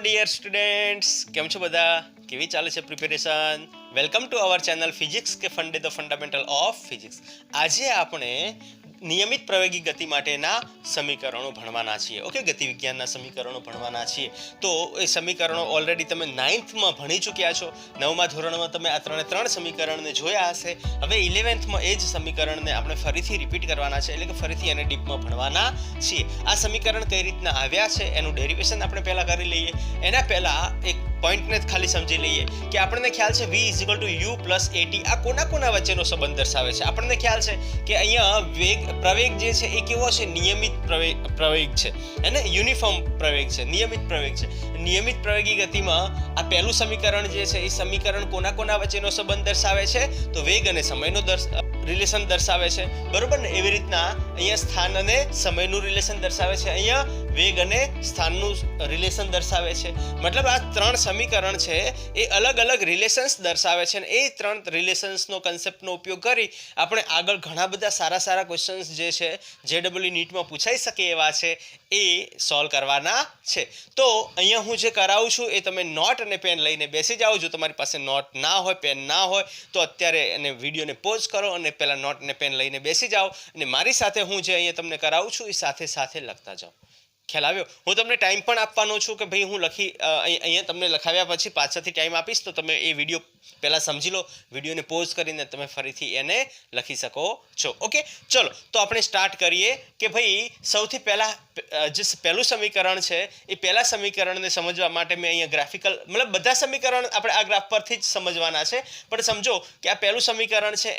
Dear students, केम छो बधा? केवी चाले छे preparation? Welcome to our channel physics के फंडे द फंडामेंटल ऑफ फिजिक्स। आजे आपणे नियमित प्रवेगी गति माटेना समीकरणों भणवाना छीए। ओके, गति विज्ञानना समीकरणों भणवाना छीए। तो ए समीकरणों ऑलरेडी तमे 9th में भणी चूक्या छो। 9मा धोरणमां तमे आ त्रण समीकरणने जोया हशे। हवे 11th में ए ज समीकरणने आपणे फरीथी रिपीट करवाना छे, એટલે કે ફરીથી એને ડીપમાં ભણવાના છીએ। આ સમીકરણ કઈ રીતના આવ્યા છે એનું ડેરિવેશન આપણે પહેલા કરી લઈએ। એના પહેલા એક પોઈન્ટને ખાલી સમજી લઈએ કે આપણને ખ્યાલ છે v = u + at આ કોના વચ્ચેનો સંબંધ દર્શાવે છે। આપણને ખ્યાલ છે કે અહીંયા પ્રવેગ જે છે એ કેવો છે? નિયમિત પ્રવેગ છે, એને યુનિફોર્મ પ્રવેગ છે, નિયમિત પ્રવેગ છે। નિયમિત પ્રવેગી ગતિમાં આ પહેલું સમીકરણ જે છે એ સમીકરણ કોના વચ્ચેનો સંબંધ દર્શાવે છે? તો વેગ અને સમયનો રિલેશન દર્શાવે છે, બરોબર ને? એવી રીતના અહીંયા સ્થાન અને સમયનું રિલેશન દર્શાવે છે, અહીંયા વેગ અને સ્થાનનું રિલેશન દર્શાવે છે। મતલબ આ ત્રણ સમીકરણ છે એ અલગ અલગ રિલેશન્સ દર્શાવે છે, અને એ ત્રણ રિલેશન્સનો કન્સેપ્ટનો ઉપયોગ કરી આપણે આગળ ઘણા બધા સારા ક્વેશ્ચન્સ જે છે JEE નીટમાં પૂછાઈ શકે એવા છે એ સોલ્વ કરવાના છે। તો અહીંયા હું જે કરાવું છું એ તમે નોટ અને પેન લઈને બેસી જાઓ। જો તમારી પાસે નોટ ના હોય, પેન ના હોય તો અત્યારે એને વિડીયોને પોઝ કરો અને પહેલા નોટ અને પેન લઈને બેસી જાઓ અને મારી સાથે હું જે અહીંયા તમને કરાવું છું એ સાથે લખતા જાઓ। ખ્યાલ આવ્યો? હું તમને ટાઈમ પણ આપવાનો છું કે ભાઈ હું અહીંયા તમને લખાવ્યા પછી પાછળથી ટાઈમ આપીશ તો તમે એ વિડીયો પહેલાં સમજી લો, વિડીયોને પોઝ કરીને તમે ફરીથી એને લખી શકો છો। ઓકે, ચલો તો આપણે સ્ટાર્ટ કરીએ કે ભાઈ સૌથી પહેલાં જે પહેલું સમીકરણ છે એ પહેલા સમીકરણને સમજવા માટે મેં અહીંયા ગ્રાફિકલ મતલબ બધા સમીકરણ આપણે આ ગ્રાફ પરથી જ સમજવાના છે, પણ સમજો કે આ પહેલું સમીકરણ છે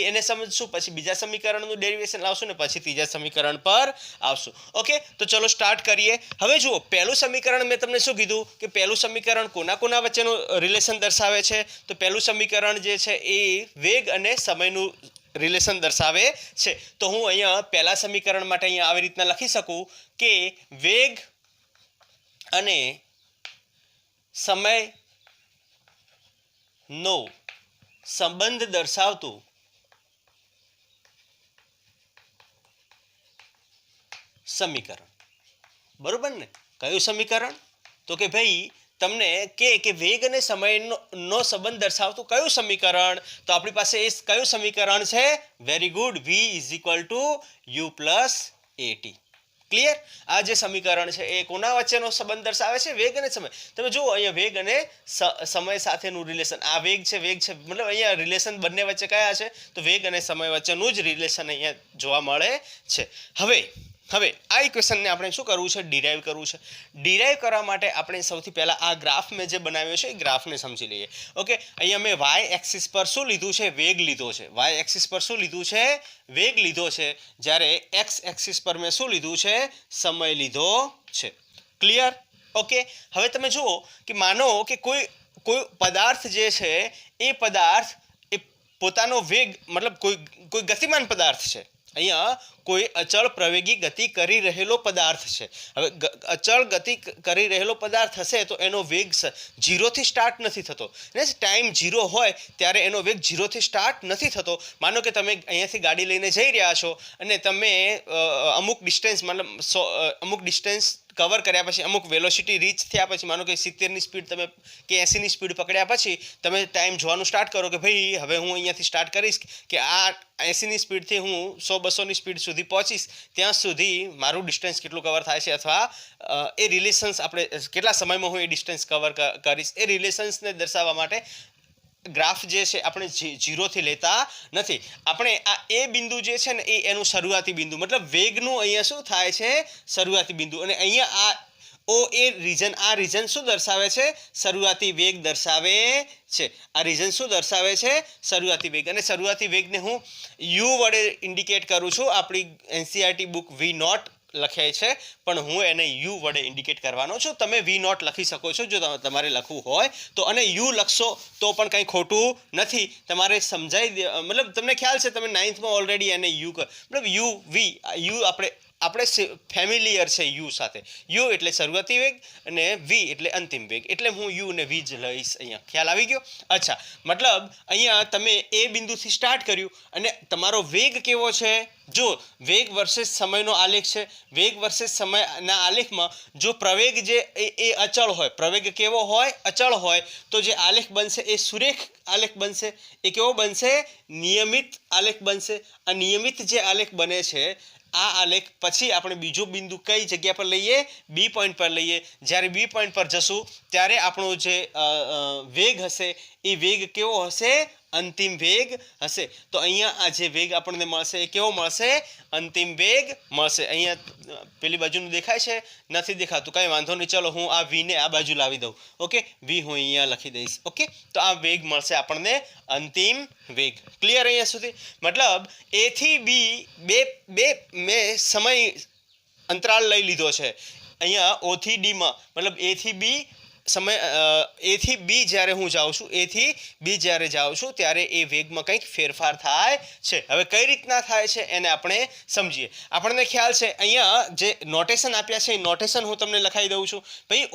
એને સમજશું, પછી બીજા સમીકરણનું ડેરિવેશન લાવશું ને પછી ત્રીજા સમીકરણ પર આવશું। ઓકે, તો ચલો સ્ટાર્ટ કરીએ। હવે જુઓ, પહેલું સમીકરણ મેં તમને શું કીધું કે પહેલું સમીકરણ કોના વચ્ચેનું રિલેશન દર્શાવે છે? તો પહેલું સમીકરણ જે છે એ વેગ અને સમયનું રિલેશન દર્શાવે છે। તો હું અહીંયા પહેલા સમીકરણ માટે અહીંયા આવી રીતના લખી શકું કે વેગ અને સમયનો સંબંધ દર્શાવતું સમીકરણ, બરોબર ને? કયું સમીકરણ? તો કે ભાઈ તમને કે વેગ અને સમયનો સંબંધ દર્શાવતું કયું સમીકરણ? તો આપણી પાસે એ કયું સમીકરણ છે? Very good, v = u + at। Clear? આ જે સમીકરણ છે એ કોના વચ્ચેનો સંબંધ દર્શાવે છે? વેગ અને સમય। તમે જુઓ અહીંયા વેગ અને સમય સાથેનું રિલેશન, આ વેગ છે મતલબ અહીંયા રિલેશન બંને વચ્ચે કયા છે? તો વેગ અને સમય વચ્ચેનું જ રિલેશન અહીંયા જોવા મળે છે। હવે આ ઇક્વેશનને આપણે શું કરવું છે? ડિરાઈવ કરવું છે। ડિરાઈવ કરવા માટે આપણે સૌથી પહેલાં આ ગ્રાફ મેં જે બનાવ્યો છે એ ગ્રાફને સમજી લઈએ। ઓકે, અહીંયા મેં વાય એક્સિસ પર શું લીધું છે? વેગ લીધો છે। વાય એક્સિસ પર શું લીધું છે? વેગ લીધો છે। જ્યારે એક્સ એક્સિસ પર મેં શું લીધું છે? સમય લીધો છે। ક્લિયર? ઓકે, હવે તમે જુઓ કે માનો કે કોઈ પદાર્થ જે છે એ પદાર્થ એ પોતાનો વેગ મતલબ કોઈ ગતિમાન પદાર્થ છે, અહીંયા કોઈ અચળ પ્રવેગી ગતિ કરી રહેલો પદાર્થ છે। હવે અચળ ગતિ કરી રહેલો પદાર્થ હશે તો એનો વેગ 0 થી સ્ટાર્ટ નથી થતો, ટાઈમ 0 હોય ત્યારે એનો વેગ 0 થી સ્ટાર્ટ નથી થતો। માનો કે તમે અહીંયાથી ગાડી લઈને જઈ રહ્યા છો અને તમે અમુક ડિસ્ટન્સ કવર કર્યા પછી અમુક વેલોસિટી રીચ થયા પછી માનો કે 70ની સ્પીડ તમે કે 80ની સ્પીડ પકડ્યા પછી તમે ટાઈમ જોવાનું સ્ટાર્ટ કરો કે ભાઈ હવે હું અહીંયાથી સ્ટાર્ટ કરીશ કે આ 80ની સ્પીડથી હું 100-200ની સ્પીડ સુધી પહોંચીશ, ત્યાં સુધી મારું ડિસ્ટન્સ કેટલું કવર થાય છે અથવા એ રિલેશન્સ આપણે કેટલા સમયમાં હું એ ડિસ્ટન્સ કવર કરીશ એ રિલેશન્સને દર્શાવવા માટે ગ્રાફ જે છે આપણે 0 થી લેતા નથી। આપણે આ એ બિંદુ જે છે ને એ એનું શરૂઆતી બિંદુ મતલબ વેગનું અહીંયા શું થાય છે? શરૂઆતી બિંદુ। અને અહીંયા આ રીજન શું દર્શાવે છે? શરૂઆતી વેગ દર્શાવે છે। આ રીજન શું દર્શાવે છે? શરૂઆતી વેગ। અને શરૂઆતી વેગને હું u વડે ઇન્ડિકેટ કરું છું। આપણી NCERT બુક v0 લખાય છે પણ હું એને u વડે ઇન્ડિકેટ કરવાનો છું। તમે v0 લખી શકો છો જો તમારે લખવું હોય તો, અને u લખશો તો પણ કંઈ ખોટું નથી। તમારે સમજાઈ મતલબ તમને ખ્યાલ છે તમે 9th માં ઓલરેડી એને u મતલબ u આપણે આપણે ફેમિલિયર છે યુ સાથે. યુ એટલે શરૂઆતી વેગ અને વી એટલે અંતિમ વેગ. એટલે હું યુ અને વી જ લઈશ અહીંયા. ખ્યાલ આવી ગયો? અચ્છા, મતલબ અહીંયા તમે એ બિંદુથી સ્ટાર્ટ કર્યું અને તમારો વેગ કેવો છે? જો વેગ વર્સેસ સમયનો આલેખ છે. વેગ વર્સેસ સમયના આલેખમાં જો પ્રવેગ જે એ અચળ હોય, પ્રવેગ કેવો હોય? અચળ હોય, તો જે આલેખ બનશે એ સુરેખ આલેખ બનશે. એ કેવો બનશે? નિયમિત આલેખ બનશે. આ નિયમિત જે આલેખ બને છે, આ આલેખ પછી આપણે બીજો બિંદુ કઈ જગ્યા પર લઈએ? બી પોઈન્ટ પર લઈએ. જ્યારે બી પોઈન્ટ પર જશું ત્યારે આપણો જે વેગ હશે એ વેગ કેવો હશે? અંતિમ વેગ હશે. તો અહીંયા આ જે વેગ આપણને મળશે એ કેવો મળશે? અંતિમ વેગ મળશે. અહીંયા પેલી બાજુનું દેખાય છે? નથી દેખાતું, કંઈ વાંધો નહીં. ચલો હું આ વીને આ બાજુ લાવી દઉં. ઓકે, વી હું અહીંયા લખી દઈશ. ઓકે, તો આ વેગ મળશે આપણને અંતિમ વેગ. ક્લિયર અહીંયા સુધી? મતલબ એ થી બી બે મેં સમય અંતરાલ લઈ લીધો છે અહીંયા ઓ થી ડીમાં. મતલબ એ થી બી સમય એથી બી જ્યારે હું જાઉં છું, એથી બી જ્યારે જાઉં છું ત્યારે એ વેગમાં કંઈક ફેરફાર થાય છે. હવે કઈ રીતના થાય છે એને આપણે સમજીએ. આપણને ખ્યાલ છે અહીંયા જે નોટેશન આપ્યા છે એ નોટેશન હું તમને લખાઈ દઉં છું. ભાઈ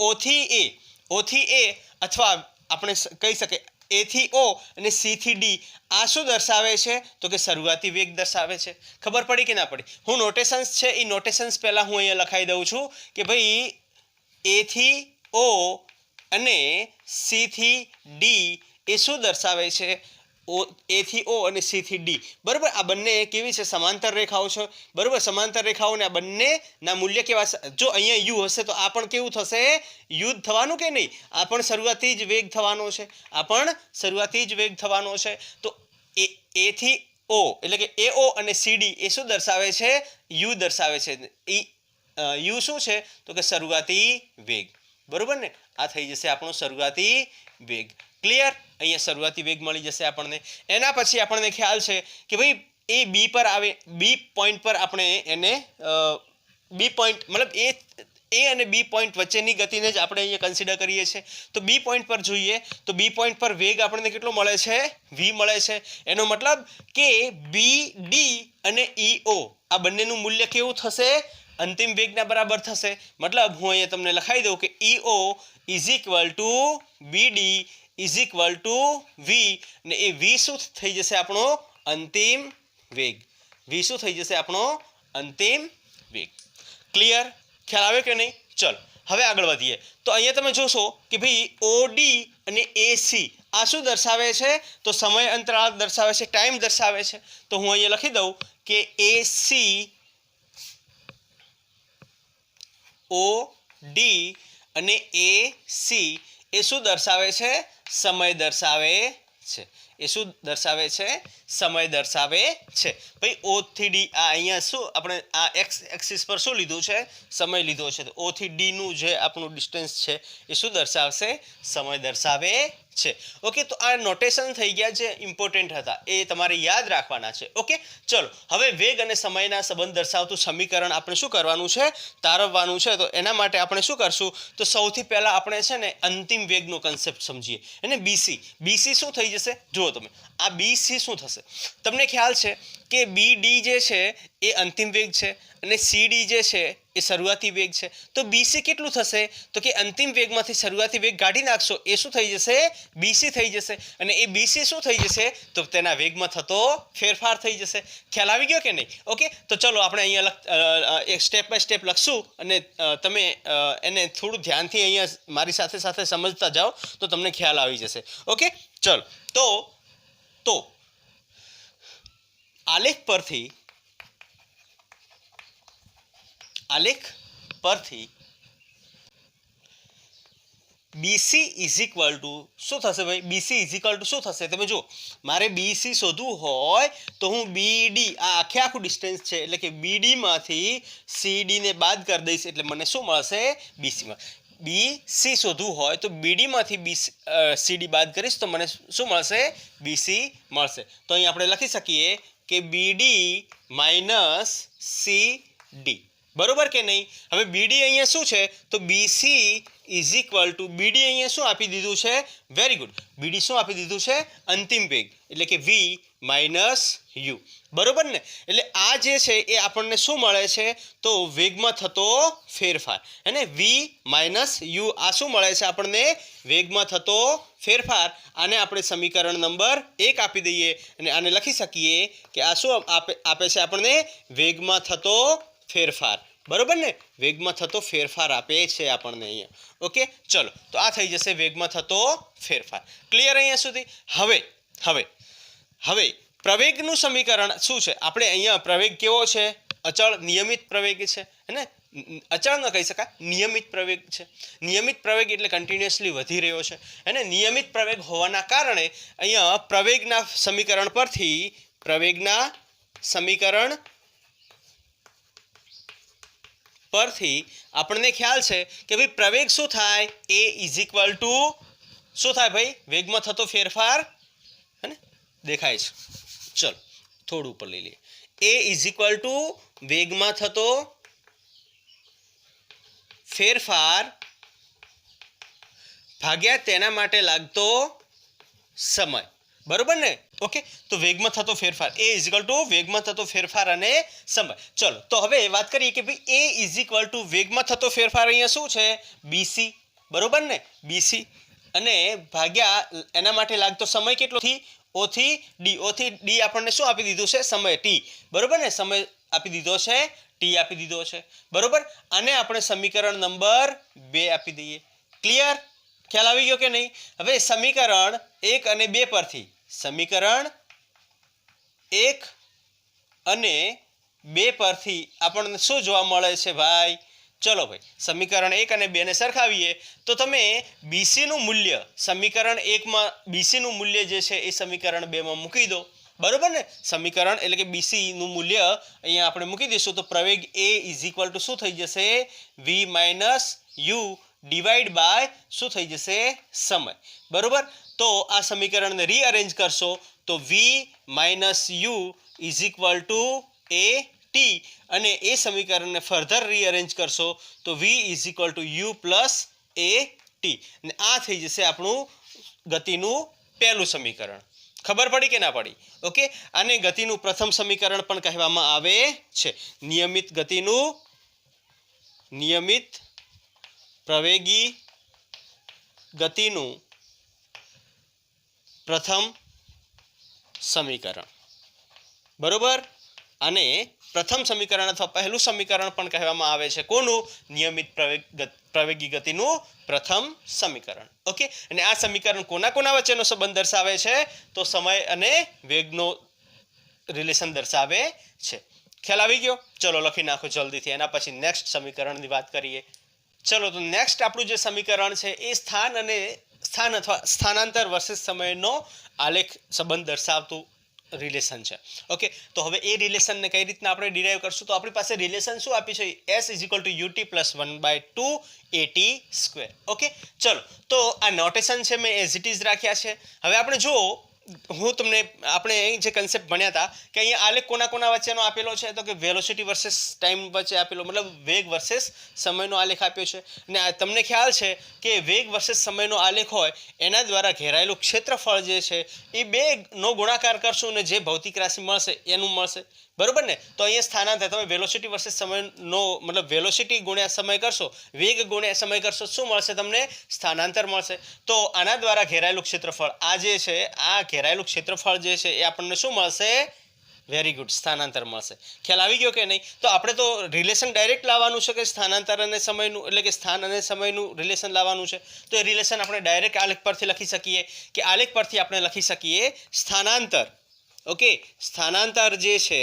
ઓ થી એ અથવા આપણે કહી શકીએ એ થી ઓ અને સી થી ડી. આ શું દર્શાવે છે? તો કે શરૂઆતી વેગ દર્શાવે છે. ખબર પડી કે ના પડી? હું નોટેશન્સ છે એ નોટેશન્સ પહેલાં હું અહીંયા લખાઈ દઉં છું કે ભાઈ એ થી ઓ અને સી થી ડી એ શું દર્શાવે છે? એ થી ઓ અને સી થી ડી. બરાબર, આ બંને કેવી છે? સમાંતર રેખાઓ છે. બરાબર, સમાંતર રેખાઓને આ બંનેના મૂલ્ય કેવા? જો અહીંયા યુ હશે તો આ પણ કેવું થશે? યુ જ થવાનું કે નહીં? આ પણ શરૂઆતી જ વેગ થવાનો છે. આ પણ શરૂઆતી જ વેગ થવાનો છે. તો એ થી ઓ એટલે કે એ ઓ અને સી ડી એ શું દર્શાવે છે? યુ દર્શાવે છે. યુ શું છે? તો કે શરૂઆતી વેગ. બરોબર ને? આ થઈ જશે આપણો શરૂઆતી વેગ. ક્લિયર? અહીંયા શરૂઆતી વેગ મળી જશે આપણને. એના પછી આપણને ખ્યાલ છે કે ભાઈ એ બી પર આવે. બી પોઈન્ટ પર આપણે એને બી પોઈન્ટ મતલબ એ અને બી પોઈન્ટ વચ્ચેની ગતિને જ આપણે અહીંયા કન્સિડર કરીએ છીએ. તો બી પોઈન્ટ પર જોઈએ તો બી પોઈન્ટ પર વેગ આપણને કેટલો મળે છે? વી મળે છે. એનો મતલબ કે બી ડી અને ઈ ઓ આ બંનેનું મૂલ્ય કેવું થશે? અંતિમ વેગના બરાબર થશે. મતલબ હું અહીંયા તમને લખાઈ દઉં કે E O is equal to B D is equal to V. ને એ વી શું થઈ જશે? આપણો અંતિમ વેગ. વી શું થઈ જશે? આપણો અંતિમ વેગ. ક્લિયર? ખ્યાલ આવે કે નહીં? ચલો હવે આગળ વધીએ. તો અહીંયા તમે જોશો કે ભાઈ ઓ ડી અને એ સી આ શું દર્શાવે છે? તો સમય અંતરાળ દર્શાવે છે, ટાઈમ દર્શાવે છે. તો હું અહીંયા લખી દઉં કે એ સી ઓ ડી અને એ સી એ શું દર્શાવે છે? સમય દર્શાવે છે. એ શું દર્શાવે છે? સમય દર્શાવે છે. ભાઈ ઓ થી ડી આ અહીંયા શું આપણે આ એક્સ એક્સિસ પર શું લીધું છે? સમય લીધો છે. તો ઓ થી ડી નું જે આપણું ડિસ્ટન્સ છે એ શું દર્શાવશે? સમય દર્શાવે છે. ઓકે, તો આ નોટેશન થઈ ગયા જે ઇમ્પોર્ટન્ટ હતા એ તમારે યાદ રાખવાના છે. ઓકે, ચલો હવે વેગ અને સમયના સંબંધ દર્શાવતું સમીકરણ આપણે શું કરવાનું છે? તારવવાનું છે. તો એના માટે આપણે શું કરશું? તો સૌથી પહેલા આપણે છે ને અંતિમ વેગનો કન્સેપ્ટ સમજીએ. અને બીસી બીસી શું થઈ જશે? જુઓ તમે આ બીસી શું થશે? તમને ખ્યાલ છે કે બી ડી જે છે એ અંતિમ વેગ છે અને સી ડી જે છે એ શરૂઆતી વેગ છે. તો બીસી કેટલું થશે? તો કે અંતિમ વેગમાંથી શરૂઆતી વેગ કાઢી નાખશો એ શું થઈ જશે? બીસી થઈ જશે. અને એ બીસી શું થઈ જશે? તો તેના વેગમાં થતો ફેરફાર થઈ જશે. ખ્યાલ આવી ગયો કે નહીં? ઓકે, તો ચલો આપણે અહીંયા એક સ્ટેપ બાય સ્ટેપ લખશું અને તમે એને થોડું ધ્યાનથી અહીંયા મારી સાથે સાથે સમજતા જાઓ તો તમને ખ્યાલ આવી જશે. ઓકે, ચલો તો આલેખ પરથી બીસી ઇઝ ઇક્વલ ટુ શું થશે? ભાઈ બીસી ઇઝ ઇક્વલ ટુ શું થશે? તમે જુઓ, મારે બીસી શોધવું હોય તો હું બીડી આ આખું ડિસ્ટન્સ છે એટલે કે બીડીમાંથી સીડીને બાદ કરી દઈશ એટલે મને શું મળશે? બીસીમાં. બીસી શોધવું હોય તો બીડીમાંથી સીડી બાદ કરીશ તો મને શું મળશે? બીસી મળશે. તો અહીં આપણે લખી શકીએ કે બીડી માઇનસ સી ડી. બરોબર કે નહીં? હવે બીડી અહીંયા શું છે? તો બીસી ઇઝ ઇક્વલ ટુ બીડી અહીંયા શું આપી દીધું છે? વેરી ગુડ, બીડી શું આપી દીધું છે? અંતિમ વેગ એટલે કે વી માઇનસ યુ, બરોબર ને? એટલે આ જે છે એ આપણને શું મળે છે? તો વેગમાં થતો ફેરફાર, હે ને? વી માઇનસ યુ, આ શું મળે છે આપણને? વેગમાં થતો ફેરફાર. આને આપણે સમીકરણ નંબર 1 આપી દઈએ અને આને લખી શકીએ કે આ શું આપે છે આપણને? વેગમાં થતો ફેરફાર, બરોબર ને? વેગમાં થતો ફેરફાર આપે છે આપણને અહીંયા. ઓકે, ચલો, તો આ થઈ જશે વેગમાં થતો ફેરફાર. ક્લિયર અહીંયા સુધી? હવે પ્રવેગનું સમીકરણ શું છે? આપણે અહીંયા પ્રવેગ કેવો છે? અચળ નિયમિત પ્રવેગ છે, હે ને? અચળ ન કહી શકાય, નિયમિત પ્રવેગ છે. નિયમિત પ્રવેગ એટલે કન્ટિન્યુઅસલી વધી રહ્યો છે, હે ને? નિયમિત પ્રવેગ હોવાના કારણે અહીંયા પ્રવેગના સમીકરણ પરથી આપણને ખ્યાલ છે કે ભાઈ પ્રવેગ શું થાય? એ ઇઝ ઇક્વલ ટુ શું થાય ભાઈ? વેગમાં થતો ફેરફાર, હે ને? દેખાય છે. ચલો થોડું ઉપર લઈ લઈએ. એ ઇઝ ઇક્વલ ટુ વેગમાં થતો ફેરફાર ભાગ્યા તેના માટે લાગતો સમય, બરોબર ને? ઓકે, તો વેગમાં થતો ફેરફાર, એ ઇઝ ઇક્વલ ટુ વેગમાં થતો ફેરફાર અને સમય. ચલો તો હવે વાત કરીએ કે ભાઈ એ ઇઝ ઇક્વલ ટુ વેગમાં થતો ફેરફાર અહીંયા શું છે? બીસી, બરોબર ને? બીસી અને ભાગ્યા એના માટે લાગતો સમય કેટલો? ઓ થી ડી આપણને શું આપી દીધું છે? સમય ટી, બરોબર ને? સમય આપી દીધો છે, ટી આપી દીધો છે, બરોબર? આને આપણે સમીકરણ નંબર 2 આપી દઈએ. ક્લિયર? ખ્યાલ આવી ગયો કે નહીં? હવે સમીકરણ 1 અને 2 પરથી આપણને શું જોવા મળે છે ભાઈ? ચલો ભાઈ, સમીકરણ 1 અને 2 ને સરખાવીએ તો તમે બીસીનું મૂલ્ય સમીકરણ 1માં બીસીનું મૂલ્ય જે છે એ સમીકરણ 2માં મૂકી દો, બરોબર ને? સમીકરણ એટલે કે બીસીનું મૂલ્ય અહીંયા આપણે મૂકી દઈશું તો પ્રવેગ એ ઇઝ ઇક્વલ ટુ શું થઈ જશે? વી માઇનસ યુ ડિવાઈડ બાય શું થઈ જશે? સમય, બરોબર? તો આ સમીકરણને રીઅરેન્જ કરશો તો V minus U is equal to A T અને એ સમીકરણને ફર્ધર રીઅરેન્જ કરશો તો V is equal to U plus A T અને આ થઈ જશે આપણું ગતિનું પહેલું સમીકરણ. ખબર પડી કે ના પડી? ઓકે, આને ગતિનું પ્રથમ સમીકરણ પણ કહેવામાં આવે છે. નિયમિત પ્રવેગી ગતિનું પ્રથમ સમીકરણ, બરોબર? અને પ્રથમ સમીકરણ અથવા પહેલું સમીકરણ પણ કહેવામાં આવે છે. કોનું? નિયમિત પ્રવેગી ગતિનું પ્રથમ સમીકરણ. ઓકે, અને આ સમીકરણ કોના વચ્ચેનો સંબંધ દર્શાવે છે? તો સમય અને વેગનો રિલેશન દર્શાવે છે. ખ્યાલ આવી ગયો? ચલો લખી નાખો જલ્દીથી. એના પછી નેક્સ્ટ સમીકરણની વાત કરીએ. ચલો તો નેક્સ્ટ આપણું જે સમીકરણ છે એ સ્થાન અથવા સ્થાનાંતર વર્સિસ સમયનો આલેખ સંબંધ દર્શાવતું રિલેશન છે. ઓકે, તો હવે એ રિલેશનને કઈ રીતના આપણે ડિરાઈવ કરશું? તો આપણી પાસે રિલેશન શું આપી છે? s is equal two ut plus 1/2 at square. Okay, ચલો તો આ નોટેશન છે મેં એઝ ઇટ ઇઝ રાખ્યા છે. હવે આપણે જો આપણે જે કન્સેપ્ટ ભણ્યા હતા કે અહીંયા આલેખ કોના વચ્ચેનો આપેલો છે? તો કે વેલોસિટી વર્સેસ ટાઈમ વચ્ચે આપેલો, મતલબ વેગ વર્સેસ સમયનો આલેખ આપ્યો છે. અને તમને ખ્યાલ છે કે વેગ વર્સેસ સમયનો આલેખ હોય એના દ્વારા ઘેરાયેલું ક્ષેત્રફળ જે છે એ 2નો ગુણાકાર કરશું ને જે ભૌતિક રાશિ મળશે એનું મળશે, બરોબર ને? તો અહીંયા સ્થાનાંતર તમે વેલોસિટી વર્સેસ સમયનો મતલબ વેલોસિટી ગુણ્યા સમય કરશો, વેગ ગુણ્યા સમય કરશો, શું મળશે તમને? સ્થાનાંતર મળશે. તો આના દ્વારા ઘેરાયેલું ક્ષેત્રફળ આ જે છે, આ ઘેરાયેલું ક્ષેત્રફળ જે છે એ આપણને શું મળશે? વેરી ગુડ, સ્થાનાંતર મળશે. ખ્યાલ આવી ગયો કે નહીં? તો આપણે તો રિલેશન ડાયરેક્ટ લાવવાનું છે કે સ્થાનાંતર અને સમયનું, એટલે કે સ્થાન અને સમયનું રિલેશન લાવવાનું છે. તો એ રિલેશન આપણે ડાયરેક્ટ આલેખ પરથી લખી શકીએ કે આલેખ પરથી આપણે લખી શકીએ સ્થાનાંતર. ઓકે, સ્થાનાંતર જે છે,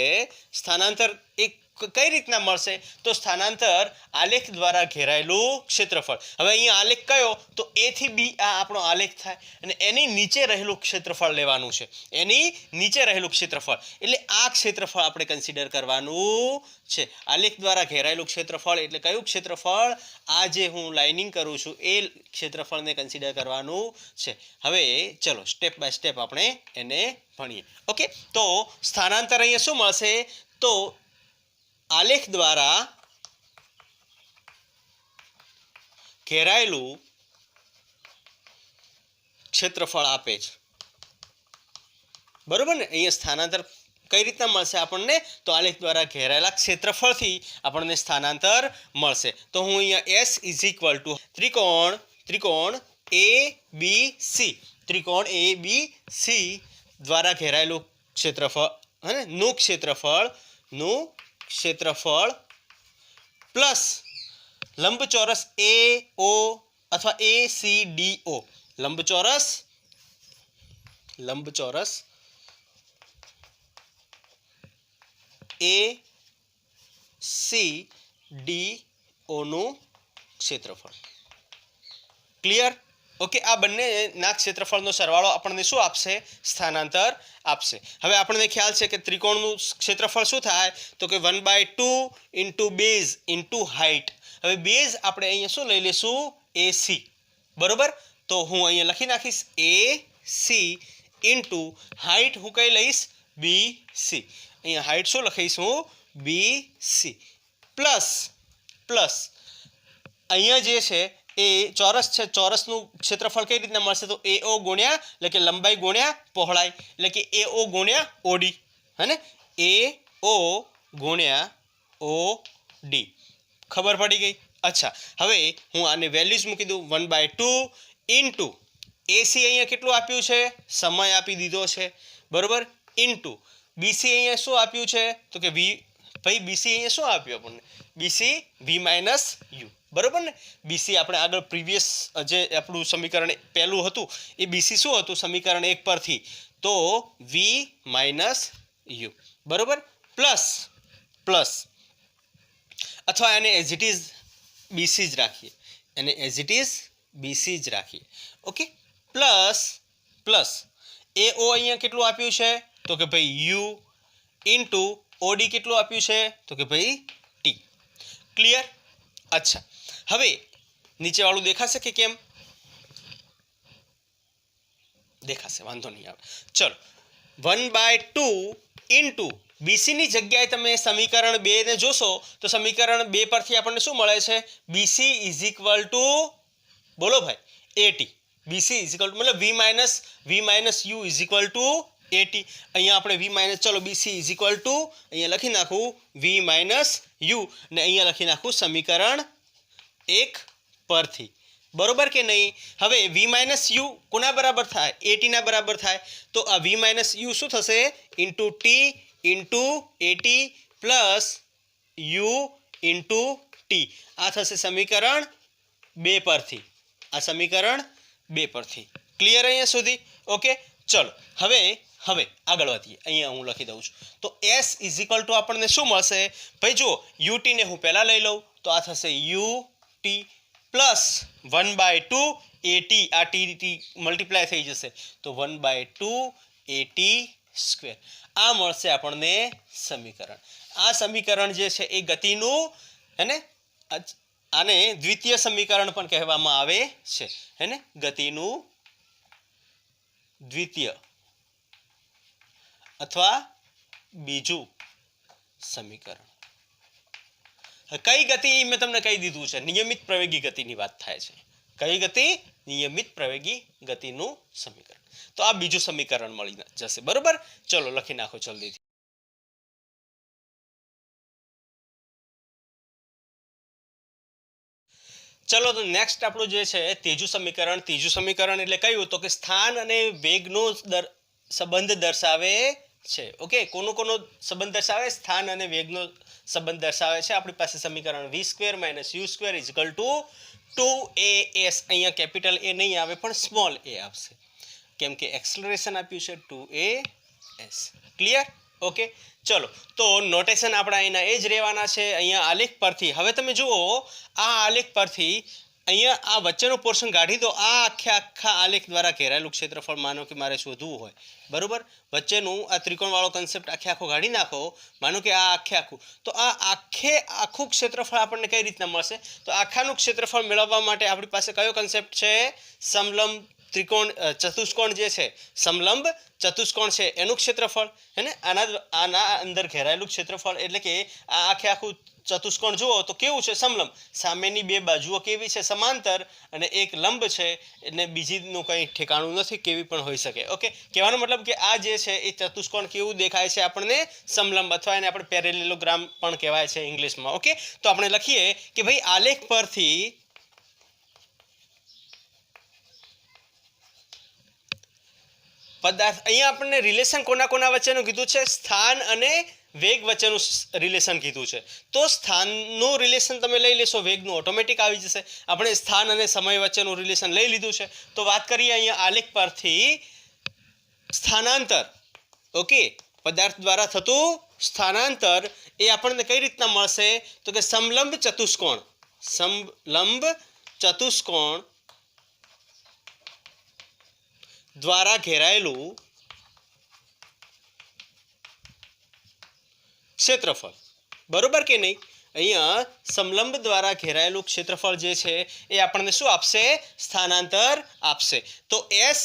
સ્થાનાંતર એક કઈ રીતના મળશે? તો સ્થાનાંતર આલેખ દ્વારા ઘેરાયેલું ક્ષેત્રફળ. હવે અહીંયા આલેખ કયો? તો a થી b આ આપણો આલેખ થાય અને એની નીચે રહેલું ક્ષેત્રફળ લેવાનું છે. એની નીચે રહેલું ક્ષેત્રફળ એટલે આ ક્ષેત્રફળ આપણે કન્સિડર કરવાનું છે. આલેખ દ્વારા ઘેરાયેલું ક્ષેત્રફળ એટલે કયું ક્ષેત્રફળ? આ જે હું લાઇનિંગ કરું છું એ ક્ષેત્રફળને કન્સિડર કરવાનું છે. હવે ચલો સ્ટેપ બાય સ્ટેપ આપણે એને ભણીએ. ઓકે, તો સ્થાનાંતર અહીંયા શું મળશે? તો આલેખ દ્વારા ઘેરાયેલું ક્ષેત્રફળ આપે છે, બરોબર ને। અહીંયા સ્થાનાંતર કઈ રીતના મળશે આપણને, તો આલેખ દ્વારા ઘેરાયેલા ક્ષેત્રફળથી આપણને સ્થાનાંતર મળશે। તો હું અહીંયા S ઇઝ ઇક્વલ ટુ ત્રિકોણ ABC દ્વારા ઘેરાયેલું ક્ષેત્રફળ નું ક્ષેત્રફળ પ્લસ લંબચોરસ AO અથવા ACDO, લંબચોરસ ACDO નું ક્ષેત્રફળ। ક્લિયર? ઓકે, આ બંનેના ક્ષેત્રફળનો સરવાળો આપણને શું આપશે, સ્થાનાંતર આપશે। હવે આપણને ખ્યાલ છે કે ત્રિકોણનું ક્ષેત્રફળ શું થાય, તો કે 1/2 ઇન્ટુ બેઝ ઇન્ટુ હાઇટ। હવે બેઝ આપણે અહીંયા શું લઈ લઈશું, AC, બરોબર। તો હું અહીંયા લખી નાખીશ AC ઇન્ટુ હાઇટ હું કઈ લઈશ, BC। અહીંયા હાઇટ શું લખીશ હું, BC પ્લસ અહીંયા જે છે એ ચોરસ છે, ચોરસનું ક્ષેત્રફળ કઈ રીતના મળશે, તો AO ગુણ્યા એટલે કે લંબાઈ ગુણ્યા પહોળાઈ, એટલે કે AO ગુણ્યા OD, હે ને, AO ગુણ્યા OD, ખબર પડી ગઈ। અચ્છા, હવે હું આને વેલ્યુઝ મૂકી દઉં, 1/2 ઇન્ટુ AC અહીંયા કેટલું આપ્યું છે, સમય આપી દીધો છે, બરોબર, ઇન્ટુ BC અહીંયા શું આપ્યું છે, તો કે ભાઈ BC અહીંયા શું આપ્યું આપણને, BC V-U, બરોબર ને। BC આપણે આગળ પ્રીવિયસ જે આપણું સમીકરણ પહેલું હતું એ BC શું હતું, સમીકરણ 1 પરથી, તો V-U, બરોબર, પ્લસ અથવા એને એઝ ઇટ ઇઝ BC જ રાખીએ, ઓકે, પ્લસ AO અહીંયા કેટલું આપ્યું છે, તો કે ભાઈ U ઇન્ટુ OD કેટલું આપ્યું છે, તો કે ભાઈ T। ક્લિયર? અચ્છા, હવે નીચેવાળું દેખાશે કે કેમ, દેખાશે, વાંધો નહીં આવે। ચલો, 1/2 ઇન્ટુ BC ની જગ્યાએ તમે સમીકરણ 2 ને જોશો તો સમીકરણ 2 પરથી આપણને શું મળે છે, BC ઇઝ ઇક્વલ ટુ, બોલો ભાઈ, AT। BC is equal two મતલબ V-U is equal two AT। અહીંયા આપણે ચલો BC ઇઝ ઇક્વલ ટુ અહીંયા લખી નાખું V-U ને અહીંયા લખી નાખું સમીકરણ 1 પરથી, બરોબર કે નહીં। હવે V-U કોના બરાબર થાય, AT ના બરાબર થાય, તો આ V-U શું થશે, into T into AT plus U into T, આ થશે સમીકરણ 2 પરથી, આ સમીકરણ 2 પરથી। ક્લિયર અહીંયા સુધી? ઓકે, ચલો હવે આગળ વધીએ। અહીંયા હું લખી દઉં છું, તો S ઇઝ ઇક્વલ ટુ આપણને શું મળશે, ભાઈ જુઓ, UT ને હું પહેલા લઈ લઉં તો આ થશે UT પ્લસ 1/2 AT, આ T મલ્ટીપ્લાય થઈ જશે તો 1/2 AT સ્ક્વેર, આ મળશે આપણને સમીકરણ। આ સમીકરણ જે છે એ ગતિનું, હે ને, આને દ્વિતીય સમીકરણ પણ કહેવામાં આવે છે, હે ને, ગતિનું દ્વિતીય અથવા બીજું સમીકરણ। કઈ ગતિ મેં તમને કહી દીધું છે, નિયમિત પ્રવેગી ગતિની વાત થાય છે। કઈ ગતિ, નિયમિત પ્રવેગી ગતિનું સમીકરણ। તો આ બીજું સમીકરણ મળી જશે, બરોબર। ચલો લખી નાખો જલ્દીથી। ચલો તો નેક્સ્ટ આપણું જે છે ત્રીજું સમીકરણ એટલે કયું, તો કે સ્થાન અને વેગનો સંબંધ દર્શાવે છે। ઓકે, કોનો સંબંધ દર્શાવે, સ્થાન અને વેગનો સંબંધ દર્શાવે છે। આપણી પાસે સમીકરણ V² - U² = 2AS, અહીંયા કેપિટલ A નહીં આવે પણ સ્મોલ a આવશે, કેમ કે એક્સલરેશન આપ્યું છે 2AS। ક્લિયર? ઓકે, ચલો તો નોટેશન આપણા એના એ જ રહેવાના છે। અહીંયા આલેખ પરથી હવે તમે જુઓ, આ આલેખ પરથી અહીંયા આ વચ્ચેનો પોર્શન કાઢી દો, આ આખા આલેખ દ્વારા ઘેરાયેલું ક્ષેત્રફળ માનો કે મારે શોધવું હોય, બરોબર, વચ્ચેનું આ ત્રિકોણવાળો કન્સેપ્ટ આખો કાઢી નાખો, માનો કે આ આખું, તો આ આખું ક્ષેત્રફળ આપણને કઈ રીતના મળશે, તો આખાનું ક્ષેત્રફળ મેળવવા માટે આપણી પાસે કયો કન્સેપ્ટ છે, સમલંબ ત્રિકોણ ચતુષ્કોણ જે છે સમલંબ ચતુષ્કોણ છે એનું ક્ષેત્રફળ હે ને આના અંદર ઘેરાયેલું ક્ષેત્રફળ એટલે કે આ આખું ચતુષ્કોણ જુઓ તો કેવું છે સમલંબ સામેની બે બાજુઓ કેવી છે સમાંતર અને એક લંબ છે એટલે બીજીનું કંઈ ઠેકાણું નથી કેવી પણ હોઈ શકે ઓકે કહેવાનો મતલબ કે આ જે છે એ ચતુષ્કોણ કેવું દેખાય છે આપણને સમલંબ અથવા એને આપણે પેરેલેલોગ્રામ પણ કહેવાય છે ઇંગ્લિશમાં ઓકે તો આપણે લખીએ કે ભાઈ આલેખ પરથી પદાર્થ અહીંયા આપણને રિલેશન કોના વચ્ચેનું કીધું છે સ્થાન અને વેગ વચ્ચેનું રિલેશન કીધું છે તો સ્થાનનું રિલેશન તમે લઈ લેશો વેગનું ઓટોમેટિક આવી જશે આપણે સ્થાન અને સમય વચ્ચેનું રિલેશન લઈ લીધું છે તો વાત કરીએ અહીંયા આલેખ પરથી સ્થાનાંતર ઓકે પદાર્થ દ્વારા થતું સ્થાનાંતર એ આપણને કઈ રીતના મળશે તો કે સમલંબ ચતુષ્કોણ દ્વારા ઘેરાયેલું ક્ષેત્રફળ બરોબર કે નહીં અહીંયા સમલંબ દ્વારા ઘેરાયેલું ક્ષેત્રફળ જે છે એ આપણને શું આપશે સ્થાનાંતર આપશે તો S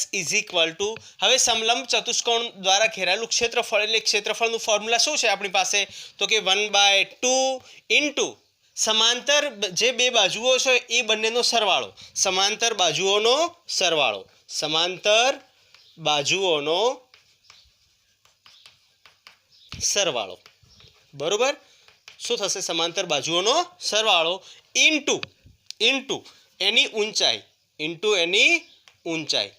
હવે સમલંબ ચતુષ્કોણ દ્વારા ઘેરાયેલું ક્ષેત્રફળ એટલે ક્ષેત્રફળનું ફોર્મ્યુલા શું છે આપણી પાસે તો કે 1/2 ઇન્ટુ સમાંતર જે બે બાજુઓ છે એ બંનેનો સરવાળો સમાંતર બાજુઓનો સરવાળો બરોબર શું થશે સમાંતર બાજુઓનો સરવાળો ઇન્ટુ એની ઊંચાઈ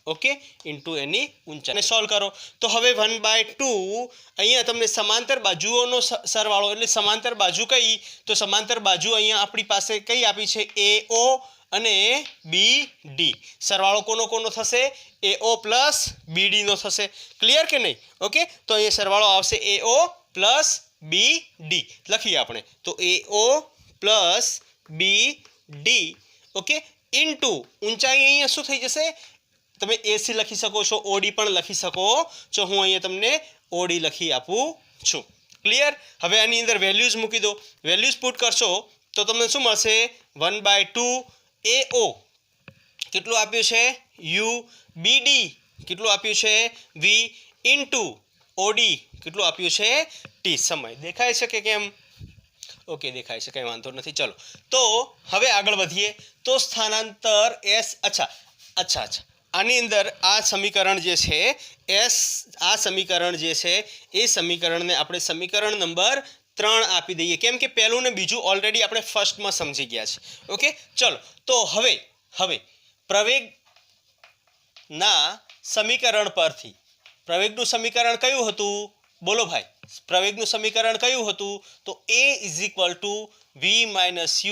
ઓકે ઇન્ટુ એની ઊંચાઈ અને સોલ્વ કરો તો હવે 1/2 અહીંયા તમને સમાંતર બાજુઓનો સરવાળો એટલે સમાંતર બાજુ કઈ તો સમાંતર બાજુ અહીંયા આપણી પાસે કઈ આપી છે AO અને BD સરવાળો કોનો થશે AO પ્લસ BD નો થશે ક્લિયર કે નહીં ઓકે તો અહીંયા સરવાળો આવશે AO પ્લસ BD લખીએ આપણે તો AO plus BD okay into ઊંચાઈ અહીંયા શું થઈ જશે તમે AC લખી શકો છો OD પણ લખી શકો છો હું અહીંયા તમને OD લખી આપું છું ક્લિયર હવે આની અંદર વેલ્યુઝ મૂકી દો વેલ્યુઝ પુટ કરશો તો તમને શું મળશે 1/2 AO કેટલું આપ્યું છે U BD કેટલું આપ્યું છે V ઇન્ટુ OD કેટલું આપ્યું છે T સમય દેખાય છે કે કેમ ઓકે દેખાય છે કંઈ વાંધો નથી ચલો તો હવે આગળ વધીએ તો સ્થાનાંતર S અચ્છા આની અંદર આ સમીકરણ જે છે આ સમીકરણ જે છે એ સમીકરણને આપણે સમીકરણ નંબર 3 આપી દઈએ કેમ કે પહેલું ને બીજું ઓલરેડી આપણે ફર્સ્ટમાં સમજી ગયા છે ઓકે ચલો તો હવે પ્રવેગના સમીકરણ પરથી પ્રવેગનું સમીકરણ કયું હતું બોલો ભાઈ પ્રવેગનું સમીકરણ કયું હતું તો A = V -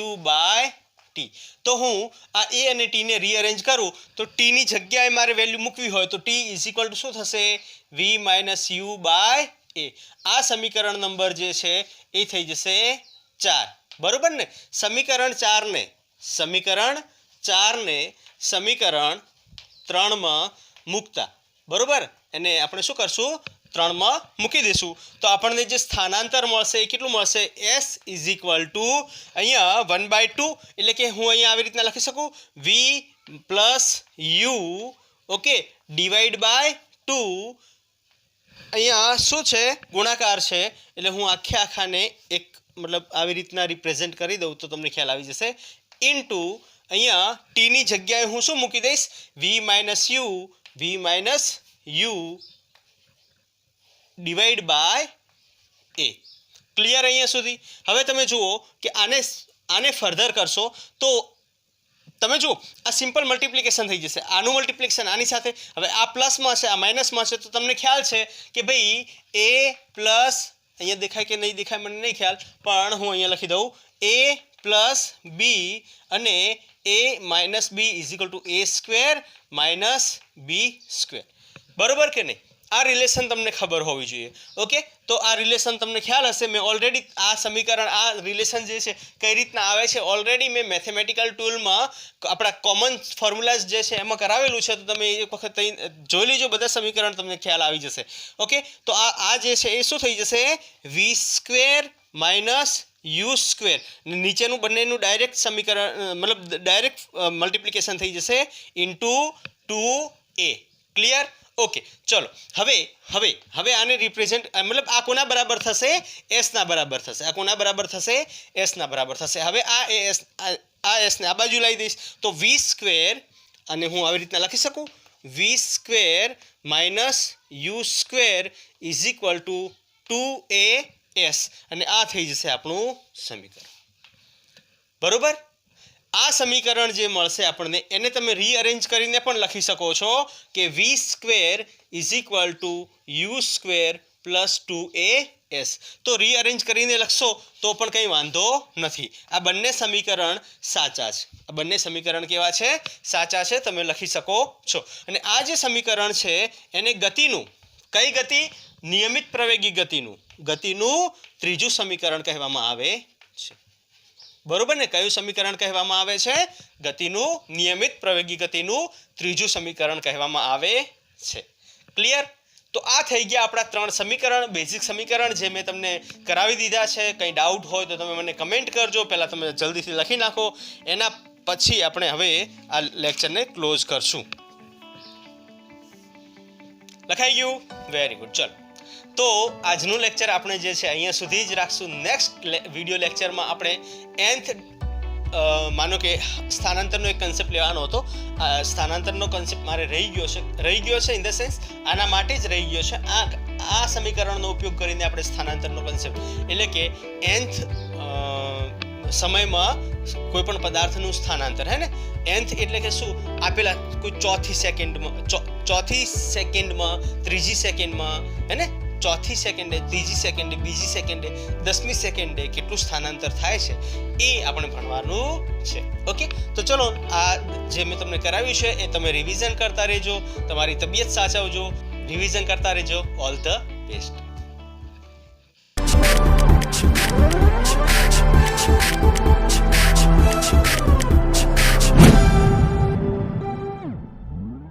U/T તો હું આ A અને T ને રીઅરેન્જ કરું તો T ની જગ્યાએ મારે વેલ્યુ મૂકવી હોય તો T = શું થશે V - U/A આ સમીકરણ નંબર જે છે એ થઈ જશે 4 બરોબર ને સમીકરણ 4 ને સમીકરણ 3 માં મૂકતા બરોબર એને આપણે શું કરશું 3 માં મૂકી દઈશું તો આપણને જે સ્થાનાંતર મળશે એ કેટલું મળશે S = અહીંયા 1/2 એટલે કે હું અહીંયા આવી રીતના લખી શકું V + U ઓકે / 2 અહીંયા શું છે ગુણાકાર છે એટલે હું આખાને એક મતલબ આવી રીતના રિપ્રેઝેન્ટ કરી દઉં તો તમને ખ્યાલ આવી જશે ઇન્ટુ અહીંયા T ની જગ્યાએ હું શું મૂકી દઈશ V - U divide by A clear અહીંયા સુધી હવે તમે જુઓ કે આને ફર્ધર કરશો તો તમે જુઓ આ સિમ્પલ મલ્ટિપ્લિકેશન થઈ જશે આનું મલ્ટિપ્લિકેશન આની સાથે હવે આ પ્લસમાં છે આ માઇનસમાં છે તો તમને ખ્યાલ છે કે ભાઈ A પ્લસ અહીંયા દેખાય કે નહીં દેખાય મને નહીં ખ્યાલ પણ હું અહીંયા લખી દઉં A પ્લસ B અને A minus B = A² - B² બરોબર કે નહીં આ રિલેશન તમને ખબર હોવી જોઈએ ઓકે તો આ રિલેશન તમને ખ્યાલ હશે મેં ઓલરેડી આ સમીકરણ આ રિલેશન જે છે કઈ રીતના આવે છે ઓલરેડી મેં મેથેમેટિકલ ટૂલમાં આપણા કોમન ફોર્મ્યુલાઝ જે છે એમાં કરાવેલું છે તો તમે એક વખત જોઈ લેજો બધા સમીકરણ તમને ખ્યાલ આવી જશે ઓકે તો આ જે છે એ શું થઈ જશે V² - U² નીચેનું બંનેનું ડાયરેક્ટ સમીકરણ મતલબ ડાયરેક્ટ મલ્ટિપ્લિકેશન થઈ જશે ઇન્ટુ 2a ક્લિયર ઓકે ચલો હવે આને રિપ્રેઝેન્ટ મતલબ આ કોના બરાબર થશે s ના બરાબર થશે આ કોના બરાબર થશે s ના બરાબર થશે હવે આ s ને આ બાજુ લઈ દઈશ તો v સ્ક્વેર અને હું આવી રીતના લખી શકું v square minus u square is equal two 2as અને આ થઈ જશે આપણું સમીકરણ બરોબર આ સમીકરણ જે મળશે આપણને એને તમે રીઅરેન્જ કરીને પણ લખી શકો છો કે v square is equal two u square plus 2as તો રીઅરેન્જ કરીને લખશો તો પણ કંઈ વાંધો નથી આ બંને સમીકરણ સાચા છે આ બંને સમીકરણ કેવા છે સાચા છે તમે લખી શકો છો અને આ જે સમીકરણ છે એને ગતિનું કઈ ગતિ નિયમિત પ્રવેગી ગતિનું ત્રીજું સમીકરણ કહેવામાં આવે છે બરોબર ને કયું સમીકરણ કહેવામાં આવે છે ગતિનું નિયમિત પ્રવેગી ગતિનું ત્રીજું સમીકરણ કહેવામાં આવે છે ક્લિયર તો આ થઈ ગયા આપણા 3 સમીકરણ બેઝિક સમીકરણ જે મેં તમને કરાવી દીધા છે કંઈ ડાઉટ હોય તો તમે મને કમેન્ટ કરજો પહેલાં તમે જલ્દીથી લખી નાખો એના પછી આપણે હવે આ લેક્ચરને ક્લોઝ કરશું લખાઈ ગયું વેરી ગુડ ચલો તો આજનું લેક્ચર આપણે જે છે અહીંયા સુધી જ રાખશું નેક્સ્ટ વિડીયો લેક્ચરમાં આપણે nth માનો કે સ્થાનાંતરનો એક કન્સેપ્ટ લેવાનો હતો સ્થાનાંતરનો કન્સેપ્ટ મારે રહી ગયો છે ઇન ધ સેન્સ આના માટે જ રહી ગયો છે આ સમીકરણનો ઉપયોગ કરીને આપણે સ્થાનાંતરનો કન્સેપ્ટ એટલે કે nth સમયમાં કોઈ પણ પદાર્થનું સ્થાનાંતર હે ને nth એટલે કે શું આપેલા કોઈ ચોથી સેકન્ડમાં ત્રીજી સેકન્ડમાં હે ને ચોથી સેકન્ડે ત્રીજી સેકન્ડે બીજી સેકન્ડે 10મી સેકન્ડે કેટલું સ્થાનાંતર થાય છે એ આપણે ભણવાનું છે ઓકે તો ચલો આ જે મેં તમને કરાવ્યું છે એ તમે રિવિઝન કરતા રહેજો તમારી તબિયત સાચવજો રિવિઝન કરતા રહેજો ઓલ ધ બેસ્ટ